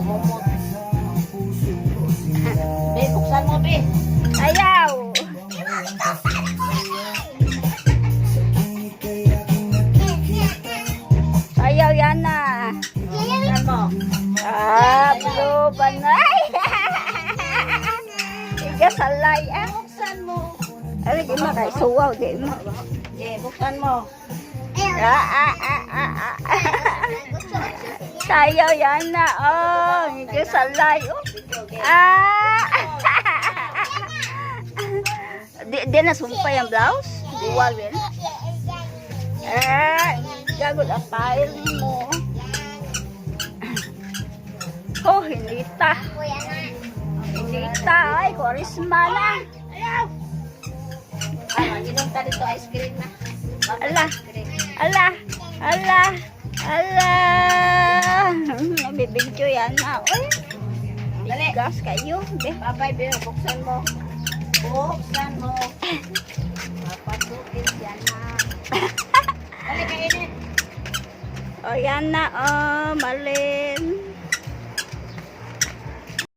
mamumot. Be, buksan mo, be. Ayaw. Ayaw yan na. Buksan mo. Blue banay. Igasalay ah. Buksan mo. Ay, di mo kay suwaw, di mo. Yeah, buksan mo. Sayaw yan na, oh. Igasalay, oh. Di na sumpay ang blouse? Duwag din. Gagod ang file mo. Oh, hinita. Hinita, ay, korisma na. Ayaw! Inom ka dito ice cream na. Ala, ala, ala, ala. Nabibidyo yan na. Uy, Dali. gas kayo. Be. Babay, be. Buksan mo. Buksan mo. Papasukin yan na. Dali, kainin. O yan na, oh, malit.